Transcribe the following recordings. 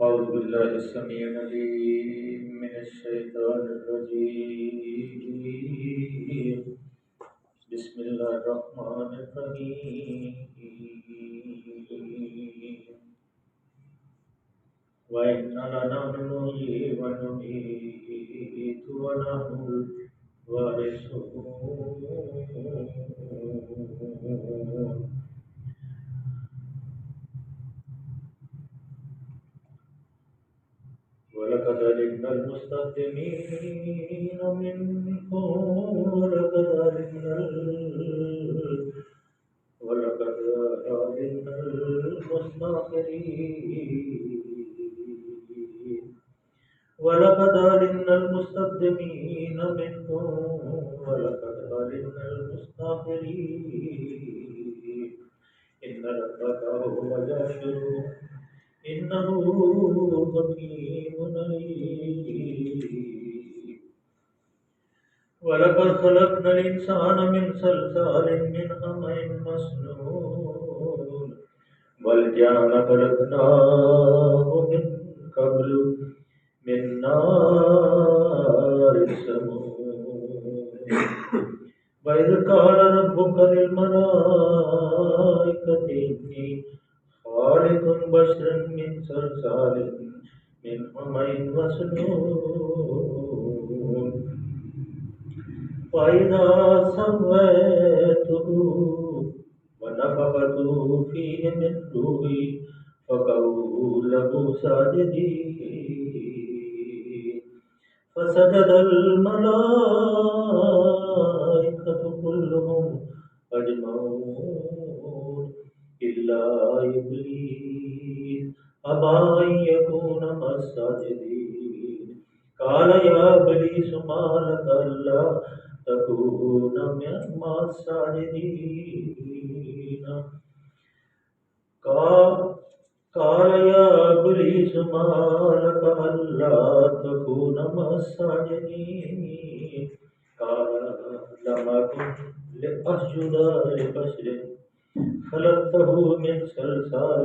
أعوذ بالله السميع العليم من الشيطان الرجيم بسم الله الرحمن الرحيم وإنا لنحن نحيي ونميت ونحن الوارثون ولقد علمنا المستقدمين منكم ولقد علمنا المستأخرين ولقد علمنا المستقدمين منكم ولقد علمنا المستأخرين إن ربك هو يحشرهم إنه حكيم عليم ولقد خلقنا الإنسان من صلصال من حمإ مسنون والجان خلقناه من قبل من نار السموم وإذ قال ربك للملائكة إني خالق بشرا من صلصال من حمإ مسنون فإذا سويته ونفخت فيه من روحي فقعوا له ساجدين فسجد الملائكة كلهم أجمعون إلا إبليس أبى أن يكون مع الساجدين قال يا إبليس ما لك ألا تكون مع الساجدين قال يا إبليس ما لك ألا تكون مع الساجدين قال لم أكن لأسجد لبشر خلقته من صلصال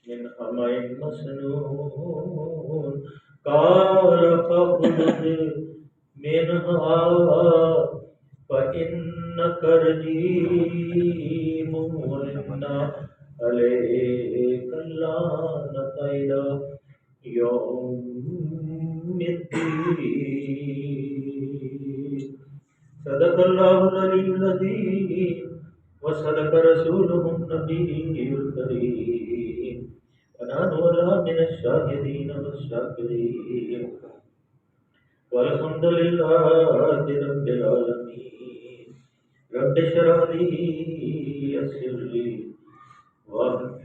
من حمإ مسنون قال فاخرج منها فإنك رجيم وإن عليك اللعنة إلى يوم الدين صدق الله العلي العظيم وصدق رسوله النبي الكريم ونحن من الشاهدين والشاكرين والحمد لله رب العالمين رب اشرح لي يسر لي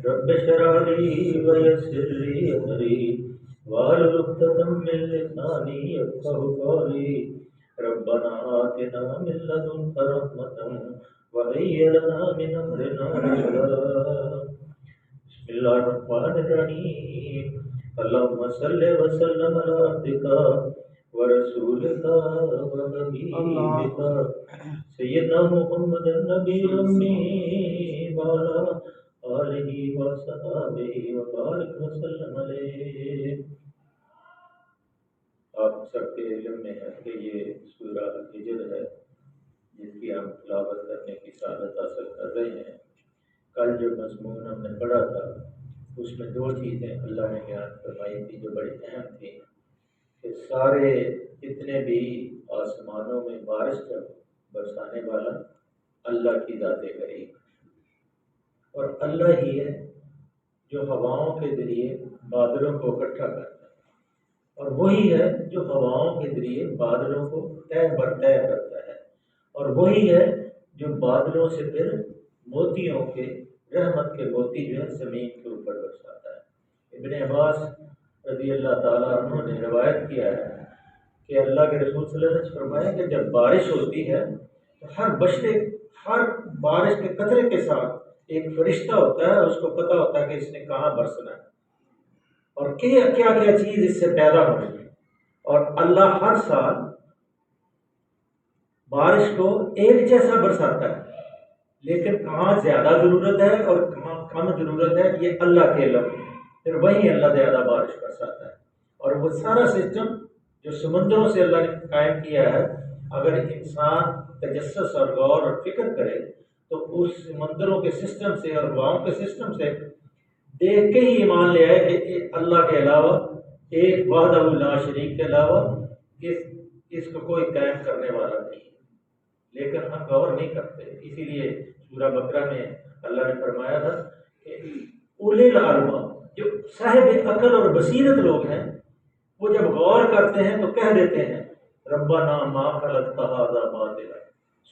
رب اشرح لي ويسر لي أمري واحلل عقدة من لساني يفقهوا قولي ربنا آتنا من لدنك رحمة وهيئ لنا من أمرنا رشدا بسم الله الرحمن الرحيم اللهم صل وسلم على عبدك ورسولك وحبيبك سيدنا محمد النبي الأمي وعلى آلہ وصحبہ وبارک وسلم علیہ۔ آپ سب کے علم میں ہے کہ یہ سورہ الحجر ہے جس کی ہم تلاوت کرنے کی سعادت حاصل کر رہے ہیں۔ کل جو مضمون ہم نے پڑھا تھا اس میں دو چیزیں اللہ نے بیان فرمائی تھی جو بڑی اہم تھیں کہ سارے جتنے بھی آسمانوں میں بارش کا برسانے والا اللہ کی ذات قریب اور اللہ ہی ہے جو ہواؤں کے ذریعے بادلوں کو اکٹھا کرتا ہے اور وہی ہے جو ہواؤں کے ذریعے بادلوں کو طے بر طے کرتا ہے اور وہی ہے جو بادلوں سے پھر موتیوں کے رحمت کے موتی جو ہے زمین کے اوپر برساتا ہے۔ ابن عباس رضی اللہ تعالیٰ عنہ نے روایت کیا ہے کہ اللہ کے رسول صلی اللہ علیہ وسلم نے فرمایا کہ جب بارش ہوتی ہے تو ہر بارش کے قطرے کے ساتھ ایک فرشتہ ہوتا ہے، اس کو پتہ ہوتا ہے کہ اس نے کہاں برسنا ہے اور کیا کیا چیز اس سے پیدا ہونی ہے، اور اللہ ہر سال بارش کو ایک جیسا برساتا ہے، لیکن کہاں زیادہ ضرورت ہے اور کہاں کم ضرورت ہے یہ اللہ کے علم ہے۔ پھر وہیں اللہ زیادہ بارش برساتا ہے۔ اور وہ سارا سسٹم جو سمندروں سے اللہ نے قائم کیا ہے، اگر انسان تجسس اور غور اور فکر کرے تو اس سمندروں کے سسٹم سے اور ہواؤں کے سسٹم سے دیکھ کے ہی ایمان لے آئے کہ اللہ کے علاوہ، ایک وحدہ لا شریک کے علاوہ اس کو کوئی قائم کرنے والا نہیں ہے، لیکن ہم غور نہیں کرتے۔ اسی لیے سورہ بقرہ میں اللہ نے فرمایا تھا کہ اولی الالباب، جو صاحب عقل اور بصیرت لوگ ہیں، وہ جب غور کرتے ہیں تو کہہ دیتے ہیں ربنا ما خلقت ھذا باطلا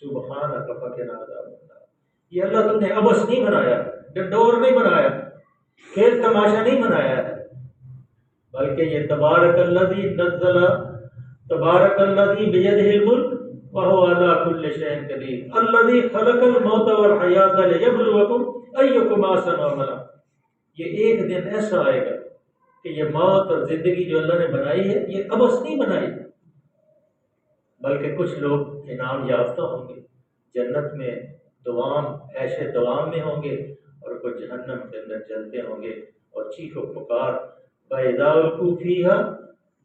سبحانک فقنا عذاب النار۔ یہ اللہ تم نے عبث نہیں بنایا، ڈنڈور نہیں بنایا، کھیل تماشا نہیں بنایا ہے، بلکہ یہ تبارک الذی نزل، تبارک الذی بیدہ الملک وہو علی کل شیء قدیر الذی خلق الموت والحیاۃ لیبلوکم ایکم احسن عملا۔ یہ ایک دن ایسا آئے گا کہ یہ موت اور زندگی جو اللہ نے بنائی ہے یہ عبث نہیں بنائی، بلکہ کچھ لوگ انعام یافتہ ہوں گے، جنت میں دوام عیش دوام میں ہوں گے، اور کچھ جہنم کے اندر جلتے ہوں گے اور چیخ و پکار فَإِذَا أُلْقُوا فِيهَا،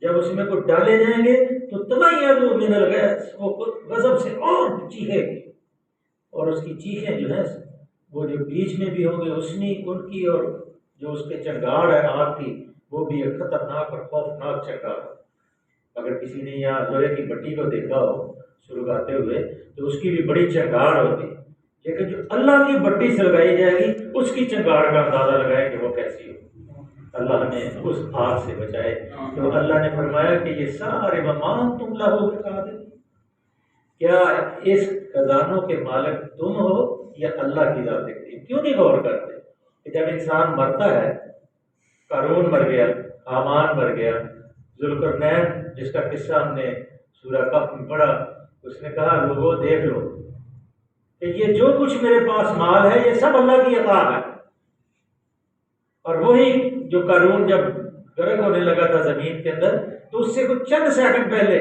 جب اس میں کو ڈالے جائیں گے تو تَمَيَّزُوا مِنَ الْغَيْظِ، وہ غضب سے اور چیخے گی، اور اس کی چیخیں جو ہیں وہ جو بیچ میں بھی ہوں گے اسنی ان کی، اور جو اس کے چنگاڑ ہے آگ کی وہ بھی ایک خطرناک اور خوفناک چنگاڑ ہے۔ اگر کسی نے یہاں لوہے کی بٹی کو دیکھا ہو سلگاتے ہوئے تو اس کی بھی بڑی چنگاڑ ہوتی، لیکن جو اللہ کی بٹی سلگائی جائے گی اس کی چنگاڑ کا اندازہ لگائے کہ وہ کیسی ہو۔ اللہ ہمیں اس آگ سے بچائے۔ تو اللہ نے فرمایا کہ یہ سارے ممان تم لہو بقادر، کیا اس خزانوں کے مالک تم ہو یا اللہ کی ذات کریم؟ کیوں نہیں غور کرتے کہ جب انسان مرتا ہے، قارون مر گیا، حامان مر گیا، ذوالقرنین جس کا قصہ ہم نے سورہ کہف میں پڑھا، اس نے کہا لوگوں دیکھ لو کہ یہ جو کچھ میرے پاس مال ہے یہ سب اللہ کی عطا ہے۔ اور وہی جو قارون جب غرق ہونے لگا تھا زمین کے اندر، تو اس سے کچھ چند سیکنڈ پہلے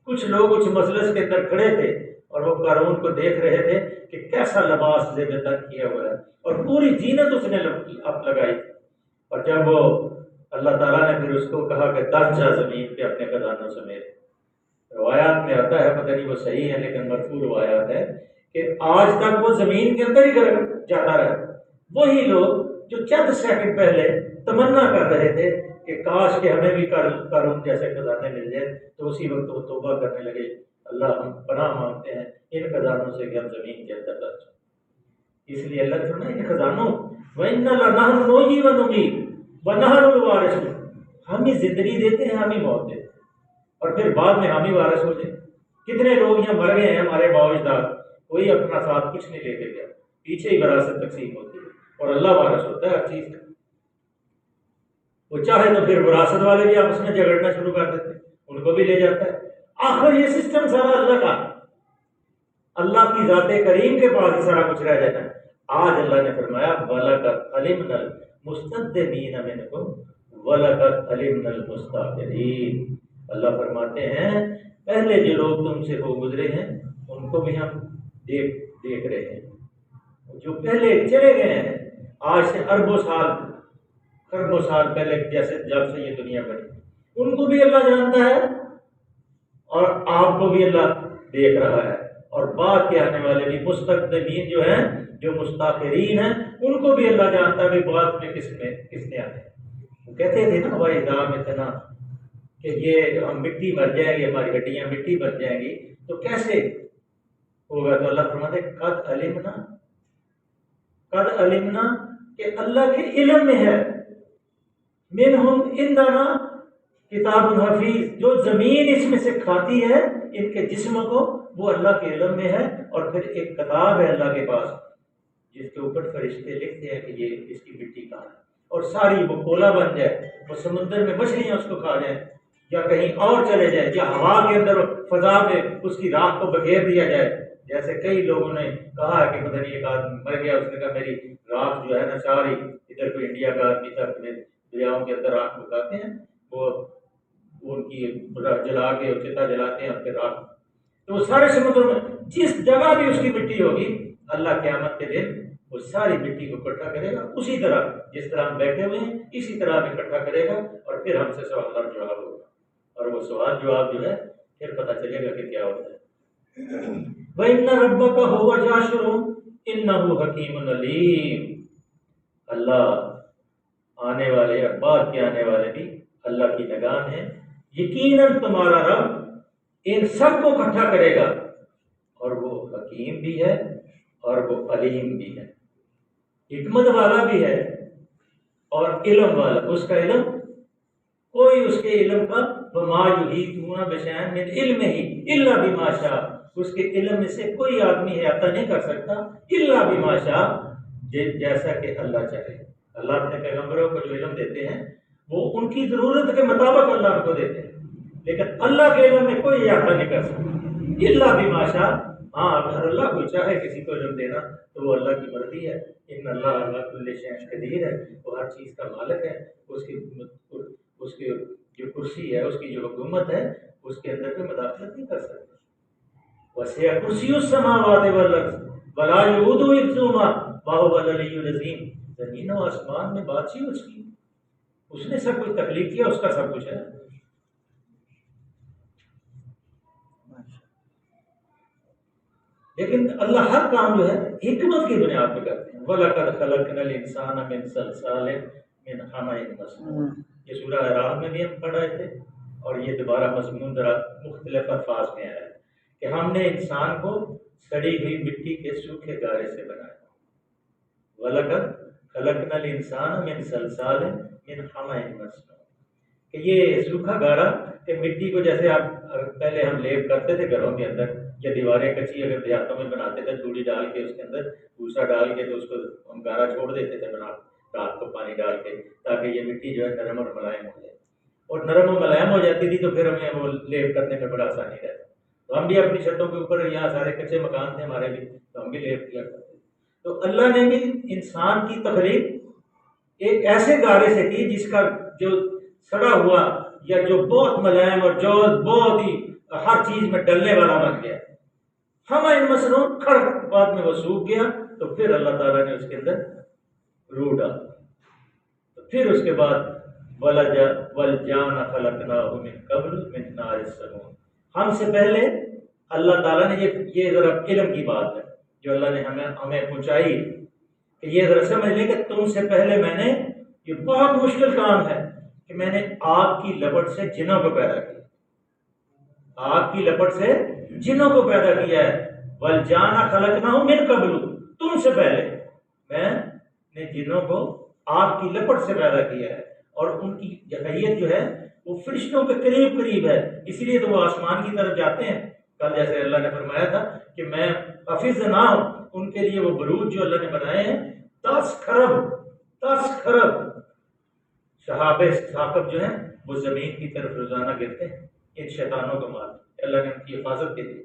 کچھ لوگ اس مجلس کے اندر کھڑے تھے اور وہ قارون کو دیکھ رہے تھے کہ کیسا لباس زیب تن کیا ہوا ہے، اور پوری زینت اس نے لگائی۔ اور جب وہ اللہ تعالیٰ نے پھر اس کو کہا کہ دس جا زمین پہ اپنے خزانوں سمیت، روایات میں آتا ہے، پتہ نہیں وہ صحیح ہے لیکن مرفوع روایات ہے کہ آج تک وہ زمین کے اندر ہی جاتا رہا۔ وہی لوگ جو چند سیکنڈ پہلے تمنا کر رہے تھے کہ کاش کہ ہمیں بھی قارون جیسے خزانے مل جائے، تو اسی وقت وہ توبہ کرنے لگے، اللہ ہم پناہ مانگتے ہیں ان خزانوں سے کہ ہم زمین کے اندر رہ جائیں۔ اس لیے اللہ نے فرمایا ان خزانوں وَإِنَّا لَنَحْنُ نُحْيِي وَنُمِيتُ وَنَحْنُ الْوَارِثُونَ، ہم ہی زندگی دیتے ہیں، ہم ہی موت دیتے ہیں، اور پھر بعد میں ہم ہی وارث ہو جائیں۔ کتنے لوگ یہاں مر گئے ہیں ہمارے باپ اجداد، کوئی اپنا ساتھ کچھ نہیں لے کے گیا، پیچھے ہی وراثت تقسیم ہوتی ہے اور اللہ وارث ہوتا ہے ہر چیز کا۔ وہ چاہے تو پھر وراثت والے بھی آپس میں جھگڑنا شروع کر دیتے ہیں، ان کو بھی لے جاتا ہے۔ آخر یہ سسٹم سارا اللہ کا، اللہ کی ذات کریم کے پاس سارا کچھ رہ جاتا ہے۔ آج اللہ نے فرمایا وَلَقَدْ عَلِمْنَا الْمُسْتَقْدِمِينَ مِنْكُمْ وَلَقَدْ عَلِمْنَا الْمُسْتَأْخِرِينَ۔ اللہ فرماتے ہیں پہلے جو لوگ تم سے ہو گزرے ہیں ان کو بھی ہم دیکھ رہے ہیں، جو پہلے چلے گئے ہیں آج سے اربوں سال پہلے، جیسے جب سے یہ دنیا بنی، ان کو بھی اللہ جانتا ہے اور آپ کو بھی اللہ دیکھ رہا ہے، اور بعد کے آنے والے بھی مستقدمین جو ہیں، جو مستاخرین ہیں، ان کو بھی اللہ جانتا ہے کہ بعد میں کس نے آنے۔ وہ کہتے تھے نا بھائی دام اتنا کہ یہ ہم مٹی بن جائیں گی، ہماری ہڈیاں مٹی بن جائیں گی، تو کیسے ہوگا؟ تو اللہ فرماتے قد علمنا کہ اللہ کے علم میں ہے، منہم عندنا کتاب حفیظ، جو زمین اس میں سے کھاتی ہے ان کے جسم کو، وہ اللہ کے علم میں ہے، اور پھر ایک کتاب ہے اللہ کے پاس جس کے اوپر فرشتے لکھتے ہیں کہ یہ اس کی مٹی کہاں ہے، اور ساری وہ کولا بن جائے، وہ سمندر میں مچھلیاں اس کو کھا جائیں، یا کہیں اور چلے جائے، یا ہوا کے اندر فضا میں اس کی راکھ کو بکھیر دیا جائے۔ جیسے کئی لوگوں نے کہا کہ پتہ نہیں ایک آدمی مر گیا، اس نے کہا میری راکھ جو ہے نا ساری، ادھر کوئی انڈیا کا آدمی تھا، دریاؤں کے اندر راکھ بکاتے ہیں، وہ ان کی جلا کے چتا جلاتے ہیں اور پھر راکھ، تو وہ سارے سمندروں میں جس جگہ بھی اس کی مٹی ہوگی اللہ قیامت کے دن وہ ساری مٹی کو اکٹھا کرے گا اسی طرح جس طرح ہم بیٹھے ہوئے ہیں، اسی طرح ہم اکٹھا کرے گا اور پھر ہم سے سوال اور جواب ہوگا، اور وہ سوال جواب جو ہے پھر پتہ چلے گا کہ کیا ہوتا ہے۔ وَإِنَّ رَبَّكَ هُوَ جَاشِرُ إِنَّهُ حَكِيمٌ عَلِيمٌ، اللہ آنے والے اور بعد کے آنے والے بھی اللہ کی نگاہ ہے، یقیناً تمہارا رب ان سب کو اکٹھا کرے گا، اور وہ حکیم بھی ہے اور وہ علیم بھی ہے، حکمت والا بھی ہے اور علم والا۔ اس کا علم کوئی اس کے علم کا وما یحیطون بشیء من علمہ الا بما شاء، اس کے علم میں سے کوئی آدمی احاطہ نہیں کر سکتا الا بما شاء، جیسا کہ اللہ چاہے۔ اللہ اپنے پیغمبروں کو جو علم دیتے ہیں وہ ان کی ضرورت کے مطابق اللہ ان کو دیتے ہیں، لیکن اللہ کے علم میں کوئی احاطہ نہیں کر سکتا الا بما شاء۔ ہاں اگر اللہ کو چاہے کسی کو علم دینا تو وہ اللہ کی مرضی ہے، ان اللہ علی کل شیء قدیر ہے، وہ ہر چیز کا مالک ہے، اس کی جو کرسی ہے، اس کی جو حکومت ہے، اس کے اندر کوئی مداخلت نہیں کر سکتا۔ وسع کرسی السماوات والارض ولا یؤودہ حفظہما وہو العلی العظیم، زمین و آسمان میں بادشاہی اس نے سب کچھ تخلیق کیا، اس کا سب کچھ ہے۔ لیکن اللہ ہر کام جو ہے حکمت کی بنیاد پہ کرتے ہیں۔ وَلَقَدْ خَلَقْنَا الْإِنسَانَ مِنْ صَلْصَالٍ مِنْ حَمَإٍ مَسْنُونٍ، یہ سورہ اعراف میں بھی ہم پڑھ رہے تھے، اور یہ دوبارہ مضمون ذرا مختلف الفاظ میں آیا ہے کہ ہم نے انسان کو سڑی ہوئی مٹی کے سوکھے گارے سے بنایا۔ وَلَقَدْ خَلَقْنَا الْإِنسَانَ مِنْ صَلْصَالٍ مِنْ حَمَإٍ مَسْنُونٍ، کہ یہ سوکھا گارا کہ مٹی کو جیسے آپ پہلے ہم لیپ کرتے تھے گھروں کے اندر، یا دیواریں کچی اگر دیہاتوں میں بناتے تھے چوڑی ڈال کے اس کے اندر بھوسا ڈال کے تو اس کو ہم گارا چھوڑ دیتے تھے بنا رات کو پانی ڈال کے، تاکہ یہ مٹی جو ہے نرم اور ملائم ہو جائے، اور نرم و ملائم ہو جاتی تھی تو پھر ہمیں وہ لیپ کرنے میں بڑا آسانی رہتا۔ تو ہم بھی اپنی چھتوں کے اوپر، یہاں سارے کچے مکان تھے ہمارے بھی، تو ہم بھی لیپ کیا کرتے۔ تو اللہ نے بھی انسان کی تخلیق ایک ایسے گارے سے کی جس کا جو سڑا ہوا یا جو بہت ملائم اور جو بہت ہی ہر چیز میں ڈلنے والا بن گیا، ہم مسنون کھڑ بعد میں وہ سوکھ گیا، تو پھر اللہ تعالیٰ نے اس کے اندر روح ڈالا، تو پھر اس کے بعد وَالْجَانَ خَلَقْنَاهُ مِنْ قَبْلُ مِنْ نَارِ السَّمُومِ، ہم سے پہلے اللہ تعالیٰ نے یہ ذرا علم کی بات ہے جو اللہ نے ہمیں پہنچائی، کہ یہ ذرا سمجھ لیں کہ تم سے پہلے میں نے، یہ بہت مشکل کام ہے کہ میں نے آگ کی لپٹ سے جنوں کو پیدا کیا، آگ کی لپٹ سے جنوں کو پیدا کیا ہے۔ وَالْجَانَ خَلَقْنَاهُ مِنْ قَبْلُ، تم سے پہلے میں نے جنوں کو آگ کی لپٹ سے پیدا کیا ہے، اور ان کی حیت جو ہے وہ فرشتوں کے قریب قریب ہے، اس لیے تو وہ آسمان کی طرف جاتے ہیں۔ کل جیسے اللہ نے فرمایا تھا کہ میں حافظ نہ ہوں ان کے لیے، وہ بروج جو اللہ نے بنائے ہیں 10 کھرب شہاب ثاقب جو ہیں وہ زمین کی طرف روزانہ گرتے ہیں ان شیطانوں کو مار، اللہ نے ان کی حفاظت کے لیے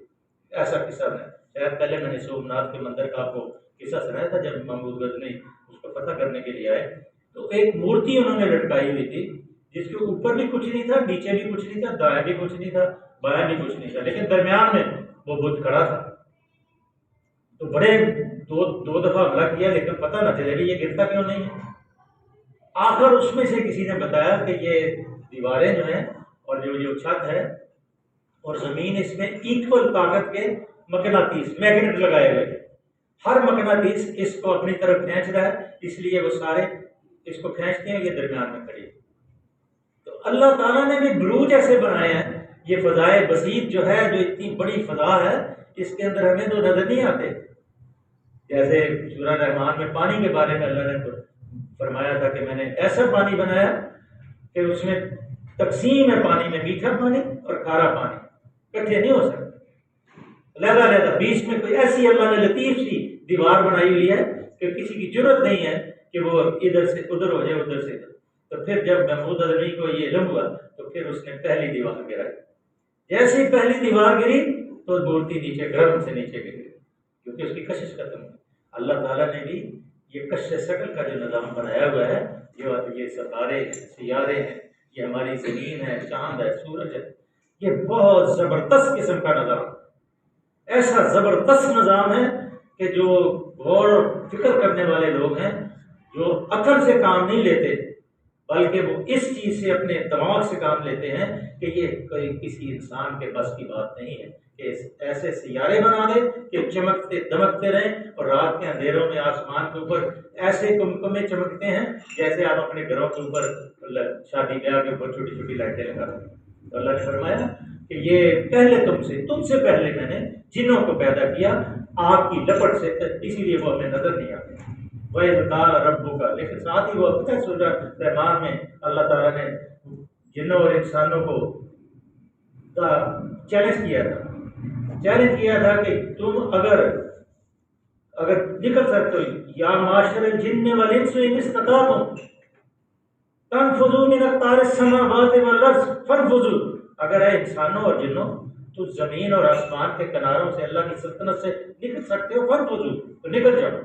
ایسا قصہ ہے۔ شاید پہلے میں نے سومناتھ کے مندر کا آپ کو قصہ سنایا تھا، جب محمود غزنوی اس کو فتح کرنے کے لیے آئے تو ایک مورتی انہوں نے لٹکائی ہوئی تھی جس کے اوپر بھی کچھ نہیں تھا، نیچے بھی کچھ نہیں تھا، دائیں بھی کچھ نہیں تھا، بایاں بھی کچھ نہیں تھا، لیکن درمیان میں وہ بت کھڑا تھا۔ تو بڑے دو دفعہ حملہ کیا لیکن پتہ نہ چلے کہ یہ گرتا کیوں نہیں ہے۔ آخر اس میں سے کسی نے بتایا کہ یہ دیواریں جو ہیں اور جو چھت ہے اور زمین، اس میں ایکول طاقت کے مقناطیس میگنیٹ لگائے ہوئے ہیں، ہر مقناطیس اس کو اپنی طرف کھینچ رہا ہے، اس لیے وہ سارے اس کو کھینچتے ہیں، یہ درمیان میں کھڑی ہے۔ تو اللہ تعالیٰ نے بھی بروج ایسے بنائے ہیں، یہ فضائے بسیط جو ہے، جو اتنی بڑی فضا ہے، اس کے اندر ہمیں تو نظر نہیں آتے۔ جیسے سورہ رحمان میں پانی کے بارے میں اللہ نے فرمایا تھا کہ میں نے ایسا پانی بنایا کہ اس میں تقسیم ہے، پانی میں میٹھا پانی اور کھارا پانی اکٹھے نہیں ہو سکتے، علیحدہ بیچ میں کوئی ایسی اللہ نے لطیف سی دیوار بنائی ہوئی ہے کہ کسی کی ضرورت نہیں ہے کہ وہ ادھر سے ادھر ہو جائے، ادھر سے ادھر۔ تو پھر جب محمود غزنوی کو یہ علم ہوا تو پھر اس نے پہلی دیوار گرائی، جیسے ہی پہلی دیوار گری تو مورتی نیچے گرم سے نیچے گر گئی، کیونکہ اس کی کشش ختم ہوئی۔ اللہ تعالیٰ نے بھی یہ کشش شکل کا جو نظام بنایا ہوا ہے، جو یہ ستارے ہیں، سیارے ہیں، یہ ہماری زمین ہے، چاند ہے، سورج ہے، یہ بہت زبردست قسم کا نظام، ایسا زبردست نظام ہے کہ جو غور و فکر کرنے والے لوگ ہیں جو عقل سے کام نہیں لیتے، بلکہ وہ اس چیز سے اپنے دماغ سے کام لیتے ہیں کہ یہ کوئی کسی انسان کے بس کی بات نہیں ہے کہ ایسے سیارے بنا دے کہ چمکتے دمکتے رہیں، اور رات کے اندھیروں میں آسمان کے اوپر ایسے کمکمے چمکتے ہیں جیسے آپ اپنے گھروں کے اوپر شادی بیاہ کے اوپر چھوٹی چھوٹی لائٹیں لگا دیں۔ تو اللہ نے فرمایا کہ یہ پہلے تم سے پہلے میں نے جنوں کو پیدا کیا آگ کی لپٹ سے، اسی لیے وہ ہمیں نظر نہیں آتے۔ وَإِذْ قَالَ رَبُّكَ، لیکن ساتھ ہی وہ پتہ ہے سورہ رحمان میں اللہ تعالیٰ نے جنوں اور انسانوں کو چیلنج کیا تھا کہ تم اگر نکل سکتے ہو، یا معاشر الجن والانس ان استطعتم تنفذوا من اقطار السماوات والارض فانفذوا، اگر اے انسانوں اور جنوں تو زمین اور آسمان کے کناروں سے اللہ کی سلطنت سے نکل سکتے ہو، فانفذوا تو نکل جاؤ،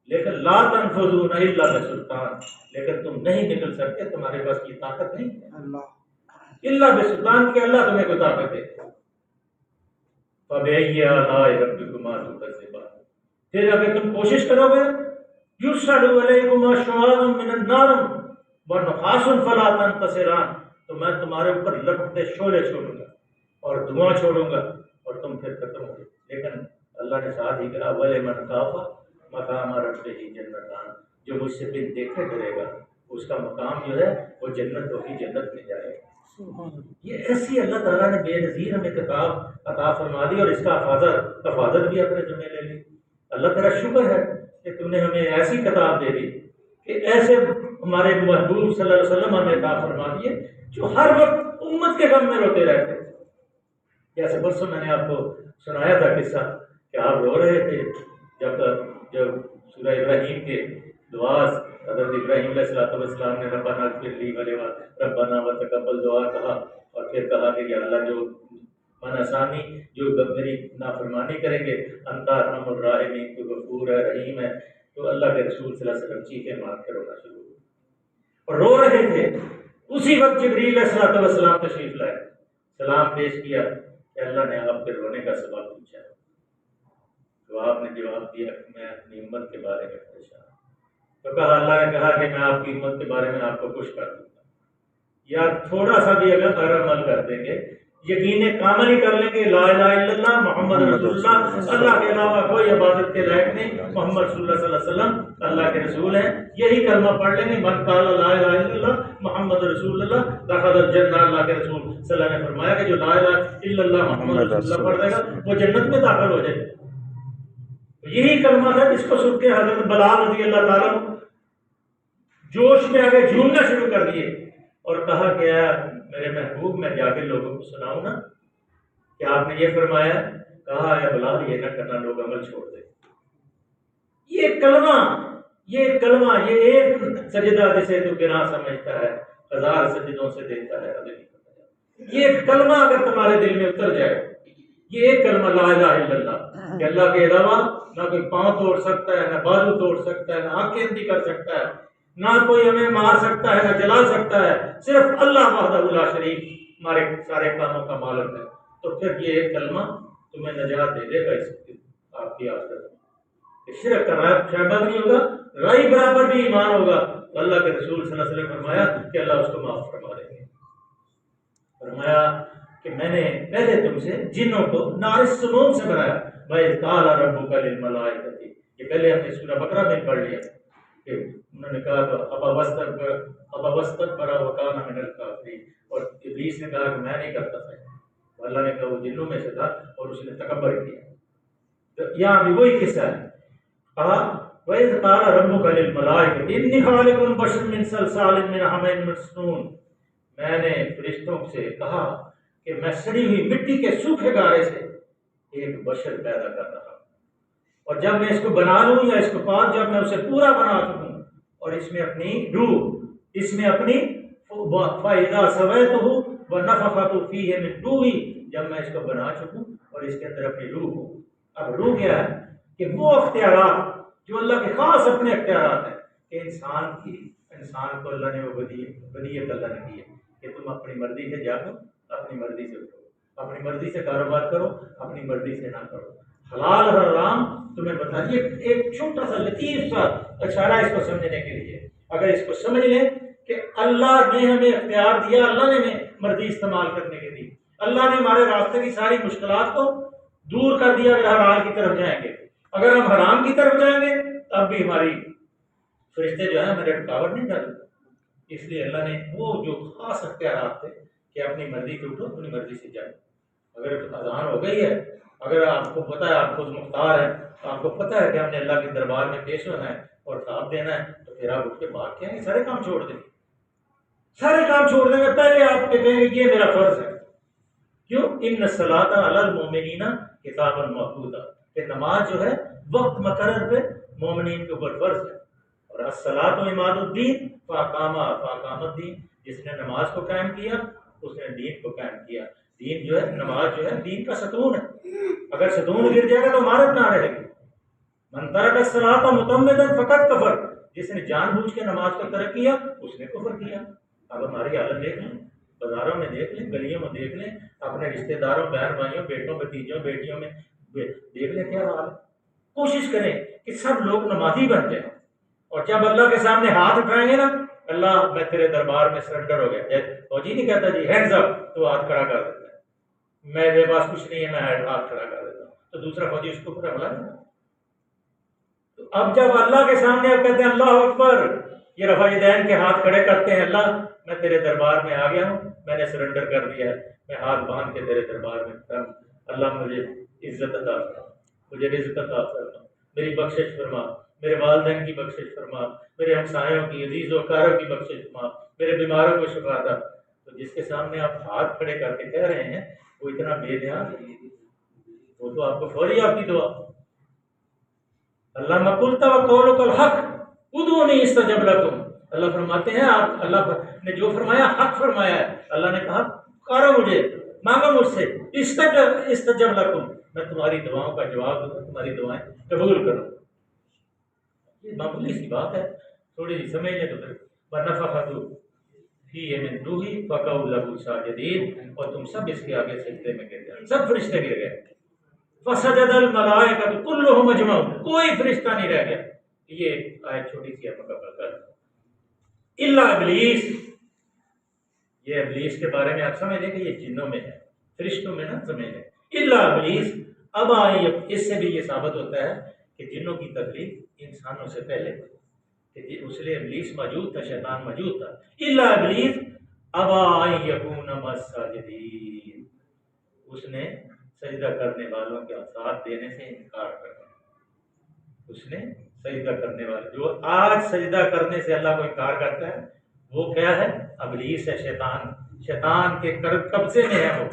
لیکن لا تنفذون الا بسلطان، لیکن تم نہیں نکل سکتے، تمہارے پاس یہ طاقت نہیں ہے الا بسلطان، کہ اللہ تمہیں کوئی طاقت دے۔ فَبِأَيِّ آلَاءِ رَبِّكُمَا تُكَذِّبَانِ، پھر اگر تم کوشش کرو گے یُرْسَلُ عَلَيْكُمَا شُعَاعٌ مِّنَ النَّارِ وَنُحَاسٌ فَلَا تَنتَصِرَانِ، تو میں تمہارے اوپر لپٹتے شعلے چھوڑوں گا اور دھواں چھوڑوں گا اور تم پھر ختم ہو گے۔ لیکن اللہ نے ساتھ ہی کہا وَلِمَنْ خَافَ مَقَامَ رَبِّهِ جَنَّتَانِ، جو مجھ سے بن دیکھے ڈرے گا اس کا مقام جو ہے وہ جنت ہوگی، جنت میں جائے گا۔ یہ ایسی اللہ تعالیٰ نے بے نظیر ہمیں کتاب عطا فرما دی، اور اس کا حفاظت بھی اپنے ذمہ لے لی۔ اللہ تیرا شکر ہے کہ تم نے ہمیں ایسی کتاب دے دی کہ ایسے ہمارے محبوب صلی اللہ علیہ وسلم ہمیں عطا فرما دیے جو ہر وقت امت کے غم میں روتے رہتے۔ جیسے پرسوں میں نے آپ کو سنایا تھا قصہ کہ آپ رو رہے تھے جب سورہ ابراہیم کے دعا حضرت ابراہیم علیہ السلام نے ربنا اغفر لی ربنا وتقبل دعا کہا، اور پھر کہا کہ یا اللہ جو من آسانی جو میری نافرمانی کریں گے انت ارحم الراحمین، تو غفور ہے رحیم ہے، تو اللہ کے رسول صلی اللہ علیہ وسلم چیخیں مار کے رونا شروع ہوئے اور رو رہے تھے۔ اسی وقت جبریل علیہ السلام تشریف لائے، سلام پیش کیا کہ اللہ نے آپ کے رونے کا سبب پوچھا، تو آپ نے جواب دیا کہ میں اپنی امت کے بارے میں پریشان ہوں۔ تو کہا اللہ نے کہا کہ میں آپ کی امت کے بارے میں آپ کو خوش کر دوں گا، یا تھوڑا سا بھی اگر عمل کر دیں گے، یقین کامل ہی کر لیں گے لا الہ الا اللہ محمد رسول اللہ، اللہ کے علاوہ کوئی عبادت کے لائق نہیں، محمد رسول اللہ صلی اللہ علیہ وسلم اللہ کے رسول ہیں، یہی کلمہ پڑھ لیں گے، من قال لا الہ الا اللہ محمد رسول اللہ دخل الجنہ، اللہ کے رسول صلی اللہ علیہ وسلم نے فرمایا کہ جو لا الہ الا اللہ محمد رسول اللہ پڑھ دے گا وہ جنت میں داخل ہو جائے گا۔ یہی کلمہ تھا جس کو سن کے حضرت بلال رضی اللہ تعالیٰ جوش میں آگے جھومنا شروع کر دیے اور کہا کہ میرے محبوب میں جا کے لوگوں کو سناؤں نا کہ آپ نے یہ فرمایا، کہا اے بلال یہ نہ کرنا، لوگ عمل چھوڑ دیں۔ یہ کلمہ یہ ایک سجدہ جسے تو گناہ سمجھتا ہے ہزار سجدوں سے دیتا ہے، یہ کلمہ اگر تمہارے دل میں اتر جائے، یہ ایک کلمہ لا الہ الا اللہ کہ اللہ کے علاوہ نہ کوئی پاؤں توڑ سکتا ہے، نہ بازو توڑ سکتا ہے، نہ آنکھیں اندھی کر سکتا ہے، نہ کوئی ہمیں مار سکتا ہے، نہ جلا سکتا ہے، صرف اللہ وحدہ لا شریک ہمارے سارے کاموں کا مالک ہے۔ تو پھر یہ ایک کلمہ تمہیں نجات دے دے گا اس آپ کی آخرت میں۔ شرک کا شائبہ بھی نہیں ہوگا، رائی برابر بھی ایمان ہوگا، تو اللہ کے رسول صلی اللہ علیہ وسلم فرمایا کہ اللہ اس کو معاف فرما دیں گے۔ فرمایا کہ میں نے پہلے تم سے جنوں کو نار السموم سے بنایا، وَإِذْ قَالَ رَبُّكَ لِلْمَلَائِكَةِ، یہ پہلے ہم نے سورہ بقرہ میں پڑھ لیا کہ انہوں نے کہا تو ابا واستكبر وكان من الكافرين، اور ابلیس نے کہا کہ میں نہیں کرتا تھا، تو اللہ نے کہا وہ جنوں میں سے تھا اور اس نے تکبر کیا۔ تو یہاں بھی وہی قصہ ہے، کہا وَإِذْ قَالَ رَبُّكَ لِلْمَلَائِكَةِ إِنِّي خَالِقٌ بَشَرًا مِّن صَلْصَالٍ مِّنْ حَمَإٍ مَّسْنُونٍ، میں نے فرشتوں سے کہا کہ میں سڑی ہوئی مٹی کے سوکھے گارے سے ایک بشر پیدا کر رہا ہوں، اور جب میں اس کو بنا لوں یا اس کو پاک جب میں اسے پورا بنا چکوں اور اس میں اپنی روح، اس میں اپنی فَإِذَا سَوَيْتُهُ وَنَفَخْتُ فِيهِ مِن رُوحِي، جب میں اس کو بنا چکوں اور اس کے اندر اپنی روح ہوں۔ اب روح کیا ہے کہ وہ اختیارات جو اللہ کے خاص اپنے اختیارات ہیں کہ انسان کو اللہ نے وہ ودیت اللہ نے دی ہے کہ تم اپنی مرضی سے جاگو، اپنی مرضی سے اٹھو، اپنی مرضی سے کاروبار کرو، اپنی مرضی سے نہ کرو، حلال حرام تمہیں بتا یہ ایک چھوٹا سا لطیف سا اشارہ اس کو سمجھنے کے لیے، اگر اس کو سمجھ لیں کہ اللہ نے ہمیں اختیار دیا، اللہ نے ہمیں مرضی استعمال کرنے کے دی، اللہ نے ہمارے راستے کی ساری مشکلات کو دور کر دیا اگر حلال کی طرف جائیں گے، اگر ہم حرام کی طرف جائیں گے تب بھی ہماری فرشتے جو ہے ہمیں رکاوٹ نہیں ڈالتے۔ اس لیے اللہ نے وہ جو خاص اختیارات تھے کہ اپنی مرضی سے اٹھو، اپنی مرضی سے جائیں۔ اگر اذان ہو گئی ہے، اگر آپ کو پتہ ہے آپ خود مختار ہیں، آپ کو پتہ ہے کہ ہم نے اللہ کے دربار میں پیش ہونا ہے اور ثواب دینا ہے، تو پھر آپ اٹھ کے بات کہیں گے، سارے کام چھوڑ دیں گے، سارے کام چھوڑ دیں گے، پہلے آپ کے کہیں گے یہ میرا فرض ہے۔ کیوں؟ ان الصلاۃ علی المؤمنین کتابا موقوتا، کہ نماز جو ہے وقت مقرر پہ مومنین کے اوپر فرض ہے۔ اور الصلاۃ عماد الدین فاقام الدین، جس نے نماز کو قائم کیا اس نے دین کو قائم کیا۔ دین جو ہے، نماز جو ہے دین کا ستون ہے، اگر ستون گر جائے گا تو عمارت نہ رہے گی۔ من ترک الصلاۃ متعمدا فقد کفر، جس نے جان بوجھ کے نماز کو ترک کیا اس نے کفر کیا۔ اب ہماری حالت دیکھ لیں، بازاروں میں دیکھ لیں، گلیوں میں دیکھ لیں، اپنے رشتہ داروں، بہن بھائیوں، بیٹوں بھتیجوں بیٹیوں میں دیکھ لیں کیا حال ہے۔ کوشش کریں کہ سب لوگ نمازی بن جائیں، اور جب اللہ کے سامنے ہاتھ اٹھائیں گے نا، اللہ میں تیرے دربار میں سرنڈر ہو گیا، فوجی نہیں کہتا جی ہینڈز اپ، تو ہاتھ کھڑا کر دیتا ہے، میرے پاس کچھ نہیں ہے میں ہاتھ کھڑا کر دیتا ہوں، تو دوسرا فوجی اس کو اوپر حملہ نہیں کرتا۔ تو اب جب اللہ کے سامنے آپ کہتے ہیں اللہ اکبر، یہ رفع یدین کے ہاتھ کھڑے کرتے ہیں، اللہ میں تیرے دربار میں آ گیا ہوں، میں نے سرنڈر کر دیا ہے، میں ہاتھ باندھ کے تیرے دربار میں کھڑا ہوں، اللہ مجھے عزت عطا فرما، مجھے رزق عطا فرما، میری بخشش فرما، میرے والدین کی بخشش فرما، میرے ہمسایوں کی، عزیز و اقارب کی بخشش فرما، میرے بیماروں کو شفا عطا۔ تو جس کے سامنے آپ ہاتھ کھڑے کر کے کہہ رہے ہیں وہ اتنا بے لحاظ ہے، وہ تو آپ کو فوری آپ کی دعا۔ اللہ مقلت وقولک الحق ادعونی استجب لکم، اللہ فرماتے ہیں آپ، اللہ نے جو فرمایا حق فرمایا ہے، اللہ نے کہا پکارو مجھے، مانگو مجھ سے، استجب لکم، میں تمہاری دعاؤں کا جواب دوں گا، تمہاری دعائیں قبول کروں۔ یہ معمولی سی بات ہے، تھوڑی سی سمجھ لیں تو پھر ونفخت فیہ من روحی فقعوا لہ ساجدین، اور تم سب اس کے آگے سجدے میں گر گئے، سب فرشتے گر گئے۔ فسجد الملائکۃ کلھم اجمعون، کوئی فرشتہ نہیں رہ گیا۔ یہ آیت چھوٹی سی ہے مکمل کر، الا ابلیس، یہ ابلیس کے بارے میں آپ سمجھ لیں کہ یہ جنوں میں ہے، فرشتوں میں نہ سمجھ لیں۔ الا ابلیس، اب اس سے بھی یہ ثابت ہوتا ہے کہ جنوں کی تخلیق انسانوں سے پہلے کہ اس لیے ابلیس موجود تھا، شیطان موجود تھا۔ الا ابلیس ابا ان یکون مع الساجدین، اس نے سجدہ کرنے والوں کے ساتھ دینے سے انکار کر دیا۔ اس نے سجدہ کرنے والے، جو آج سجدہ کرنے سے اللہ کو انکار کرتا ہے وہ کیا ہے؟ ابلیس ہے، شیطان، شیطان کے قبضے میں ہے وہ۔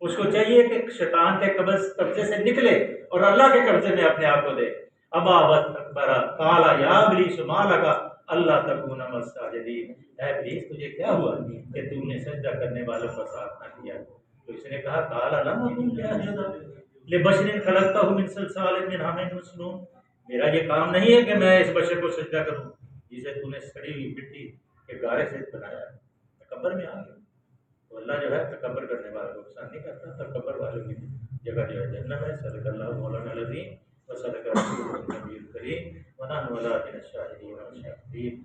اس کو چاہیے کہ شیطان کے قبضے سے نکلے اور اللہ کے قبضے میں اپنے آپ کو دے۔ ابا واستکبر قال یا ابلیس ما لک اللہ تکون مع الساجدین، اے ابلیس تجھے کیا ہوا کہ تم نے سجدہ کرنے والوں کا ساتھ نہ کیا؟ تو اس نے کہا قال لم اکن لاسجد لبشر خلقتہ من صلصال من حمإ مسنون، میرا یہ کام نہیں ہے کہ میں اس بشر کو سجدہ کروں جسے تو نے سڑی ہوئی مٹی کے گارے سے بنایا ہے۔ تکبر میں آ گیا۔ تو اللہ جو ہے تکبر کرنے والوں کو پسند نہیں کرتا، تکبر والوں کی جگہ جو ہے جہنم ہے۔ صدق اللہ مولانا العظیم وصدق رسولہ النبی الکریم ونحن علی ذلک الشاہدین والشاکرین۔